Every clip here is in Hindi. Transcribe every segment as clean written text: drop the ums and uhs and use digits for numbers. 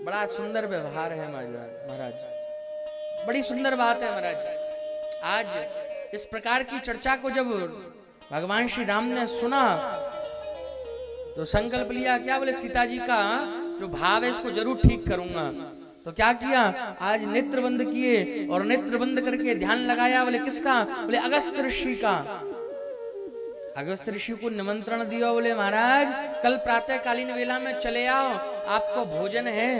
बड़ा सुंदर व्यवहार है महाराज, बड़ी सुंदर बात है महाराज। आज इस प्रकार की चर्चा को जब भगवान श्री राम ने सुना तो संकल्प लिया, क्या बोले, सीता जी का जो भाव है इसको जरूर ठीक करूंगा। तो क्या किया, आज नेत्र बंद किए और नेत्र बंद करके ध्यान लगाया। बोले किसका, बोले अगस्त्य ऋषि का। अगस्त्य ऋषि को निमंत्रण दिया, बोले महाराज कल प्रातः कालीन वेला में चले आओ, आपको भोजन है।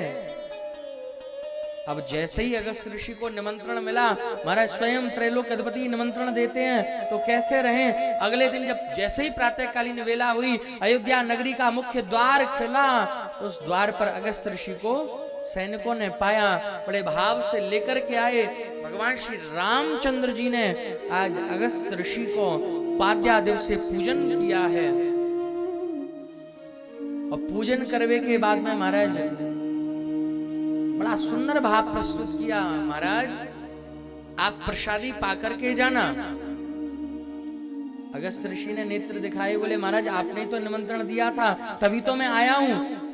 अब जैसे ही अगस्त्य ऋषि को निमंत्रण मिला, महाराज स्वयं त्रैलोक अधिपति निमंत्रण देते हैं तो कैसे रहें। अगले दिन जब जैसे ही प्रातः कालीन वेला हुई, अयोध्या नगरी का मुख्य द्वार खुला, तो उस द्वार पर अगस्त्य ऋषि को सैनिकों ने पाया, बड़े भाव से लेकर के आए। भगवान श्री रामचंद्र जी ने आज अगस्त्य ऋषि को पाद्यादेव से पूजन किया है। और पूजन करने के बाद में महाराज बड़ा सुंदर भाव प्रस्तुत किया, महाराज आप प्रसादी पाकर के जाना। अगस्त्य ऋषि ने नेत्र दिखाए, बोले महाराज आपने तो निमंत्रण दिया था तभी तो मैं आया हूं।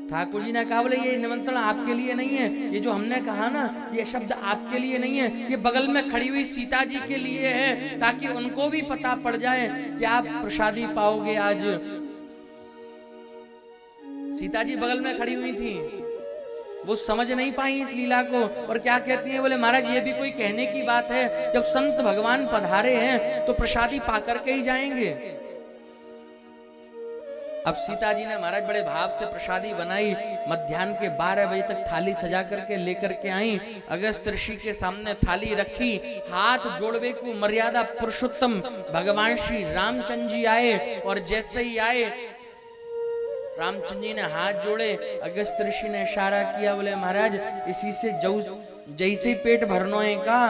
ठाकुर जी ने कहा, बोले ये निमंत्रण आपके लिए नहीं है, ये जो हमने कहा ना ये शब्द आपके लिए नहीं है, ये बगल में खड़ी हुई सीता जी के लिए है, ताकि उनको भी पता पड़ जाए कि आप प्रसादी पाओगे आज। सीता जी बगल में खड़ी हुई थी, वो समझ नहीं पाई इस लीला को, और क्या कहती है, बोले महाराज ये भी कोई कहने की बात है, जब संत भगवान पधारे हैं तो प्रसादी पाकर के ही जाएंगे। अब सीता जी ने महाराज बड़े भाव से प्रसादी बनाई, मध्याह्न के 12 बजे तक थाली सजा करके लेकर के आई। अगस्त्य ऋषि के सामने थाली रखी, हाथ जोड़वे को मर्यादा पुरुषोत्तम भगवान श्री रामचंद्र जी आए, और जैसे ही आए रामचंद्र जी ने हाथ जोड़े, अगस्त्य ऋषि ने इशारा किया, बोले महाराज इसी से जैसे ही पेट भरनो है का।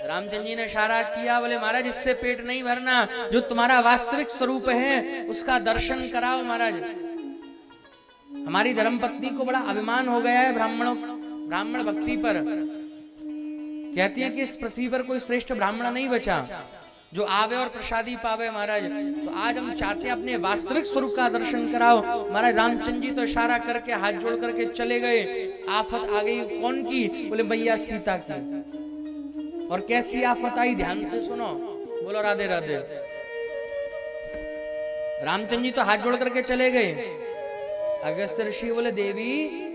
रामचंद्र जी ने इशारा किया, बोले महाराज इससे पेट नहीं भरना, जो तुम्हारा वास्तविक स्वरूप है उसका दर्शन कराओ। महाराज हमारी धर्मपत्नी को बड़ा अभिमान हो गया है ब्राह्मण भक्ति पर, कहती है कि इस पृथ्वी पर कोई श्रेष्ठ ब्राह्मण नहीं बचा जो आवे और प्रसादी पावे। महाराज तो आज हम चाहते हैं अपने वास्तविक स्वरूप का दर्शन कराओ। महाराज रामचंद्र जी तो इशारा करके हाथ जोड़ करके चले गए। आफत आ गई, कौन की, बोले भैया सीता की। और कैसी आफत आई, ध्यान से सुनो, बोलो राधे राधे। रामचंद्र जी तो हाथ जोड़ करके चले गए। अगस्त्य ऋषि बोले देवी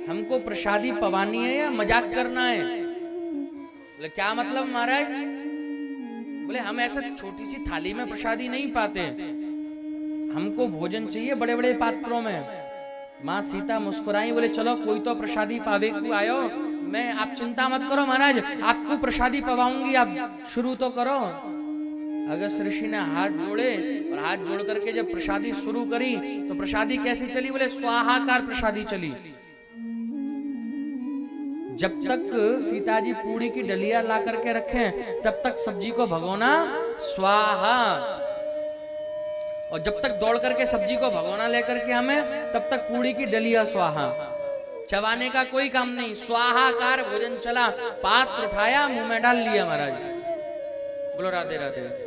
हमको प्रसादी पवानी है या मजाक करना है। बोले क्या मतलब महाराज। बोले हम ऐसा छोटी सी थाली में प्रसादी नहीं पाते, हमको भोजन चाहिए बड़े बड़े पात्रों में। माँ सीता मुस्कुराई, बोले चलो कोई तो प्रसादी पावे को आयो, मैं आप चिंता मत करो महाराज आपको प्रसादी पवाऊंगी, आप शुरू तो करो। अगस्त्य ऋषि ने हाथ जोड़े और हाथ जोड़ करके जब प्रसादी शुरू करी तो प्रसादी कैसी चली, बोले स्वाहाकार प्रसादी चली। जब तक सीता जी पूड़ी की डलिया ला करके रखें तब तक सब्जी को भगोना स्वाहा, और जब तक दौड़ करके सब्जी को भगोना लेकर के हमें तब तक पूड़ी की डलिया स्वाहा। चबाने का कोई काम नहीं, स्वाहाकार भोजन चला। पात्र उठाया मुंह में डाल लिया महाराज। बोलो राधे राधे।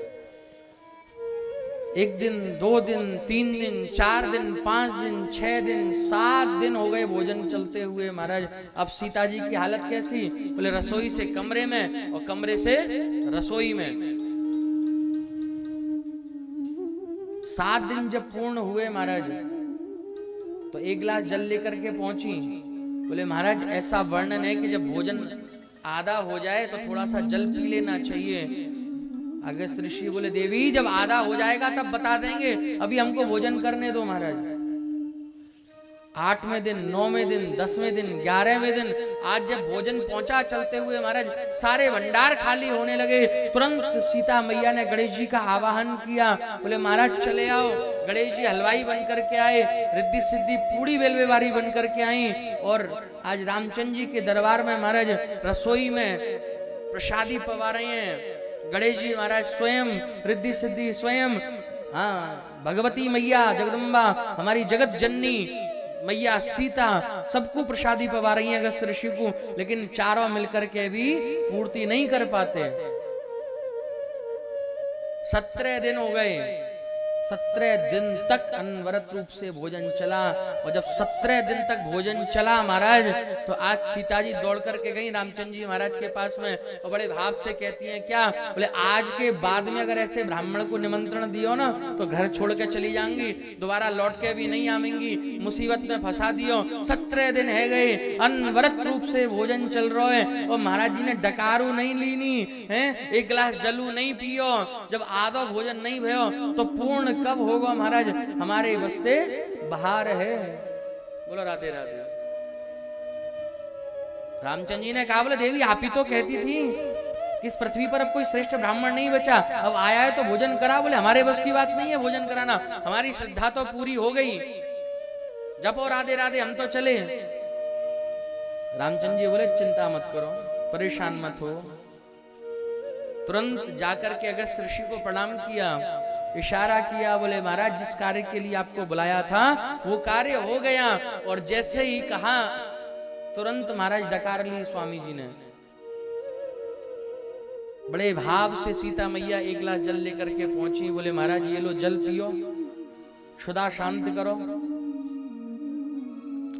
1 दिन 2 दिन 3 दिन 4 दिन 5 दिन 6 दिन 7 दिन हो गए भोजन चलते हुए महाराज। अब सीता जी की हालत कैसी, बोले रसोई से कमरे में और कमरे से रसोई में। 7 दिन जब पूर्ण हुए महाराज तो 1 गिलास जल लेकर के पहुंची। बोले महाराज ऐसा वर्णन है कि जब भोजन आधा हो जाए तो थोड़ा सा जल पी लेना चाहिए। अगस्त्य ऋषि बोले देवी जब आधा हो जाएगा तब बता देंगे, अभी हमको भोजन करने दो महाराज। 8वें दिन 9वें दिन 10वें दिन 11वें दिन आज जब भोजन पहुंचा चलते हुए महाराज सारे भंडार खाली होने लगे। तुरंत सीता मैया ने गणेश जी का आवाहन किया, बोले महाराज चले आओ। गणेश जी हलवाई बन करके आए, रिद्धि सिद्धि पूड़ी बेलवेवारी बन करके आई, और आज रामचंद्र जी के दरबार में महाराज रसोई में प्रसादी पवा रहे हैं। गणेश जी महाराज स्वयं, रिद्धि सिद्धि स्वयं, हाँ भगवती मैया जगदम्बा हमारी जगत जननी मैया सीता सबको प्रसादी पवा रही है अगस्त्य ऋषि को, लेकिन चारों मिलकर के भी पूर्ति नहीं कर पाते। 17 दिन हो गए, 17 दिन तक अनवरत रूप से भोजन चला। और जब 17 दिन तक भोजन चला महाराज, तो आज सीता जी दौड़ करके गई रामचंद्र जी महाराज के पास में और बड़े भाव से कहती हैं क्या, बोले आज के बाद में अगर ऐसे ब्राह्मण को निमंत्रण दियो ना तो घर छोड़ के चली जाएंगी, दोबारा लौट के भी नहीं आवेंगी, मुसीबत में फंसा दियो। 17 दिन है गए, अनवरत रूप से भोजन चल रहा है और महाराज जी ने डकारू नहीं लीनी है, एक गिलास जलू नहीं पियो, जब आधो भोजन नहीं भयो तो पूर्ण कब होगा महाराज, हमारे बस्ते बाहर है। बोलो राधे राधे। रामचंद्र जी ने कहा, बोले देवी आप ही तो कहती थी कि इस पृथ्वी पर अब कोई श्रेष्ठ ब्राह्मण नहीं बचा, अब आया है तो भोजन करा। बोले हमारे बस की बात नहीं है भोजन कराना, हमारी श्रद्धा तो पूरी हो गई, जपो राधे राधे हम तो चले। रामचंद्र जी बोले चिंता मत करो, परेशान मत हो। तुरंत जाकर के अगस्त्य ऋषि को प्रणाम किया, इशारा किया, बोले महाराज जिस कार्य के लिए आपको बुलाया था वो कार्य हो गया। और जैसे ही कहा तुरंत महाराज डकार ली स्वामी जी ने। बड़े भाव से सीता मैया एक गिलास जल लेकर के पहुंची, बोले महाराज ये लो जल पियो, क्षुधा शांत करो।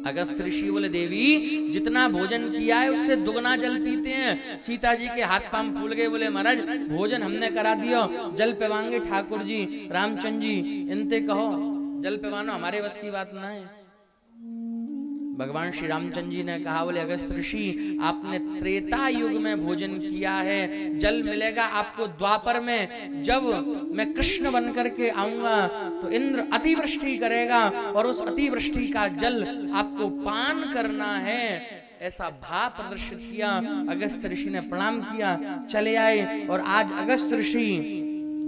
अगस्त्य ऋषि बोले देवी जितना भोजन किया है उससे दुगना जल पीते हैं। सीता जी के हाथ पांव फूल गए, बोले महाराज भोजन हमने करा दियो, जल पिवाएंगे ठाकुर जी रामचंद्र जी, इनते कहो जल पिवानो, हमारे बस की बात ना है। भगवान श्री रामचंद्र जी ने कहा, बोले अगस्त्य ऋषि आपने त्रेता युग में भोजन किया है, जल मिलेगा आपको द्वापर में। जब मैं कृष्ण बन करके आऊंगा तो इंद्र अतिवृष्टि करेगा और उस अतिवृष्टि का जल आपको पान करना है। ऐसा भाव प्रदर्शित किया। अगस्त्य ऋषि ने प्रणाम किया, चले आए। और आज अगस्त्य ऋषि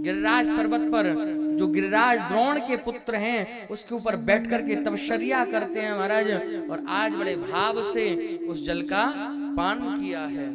गिरिराज पर्वत पर जो गिरिराज द्रोण के पुत्र हैं उसके ऊपर बैठ करके तपश्चर्या करते हैं महाराज, और आज बड़े भाव से उस जल का पान किया है।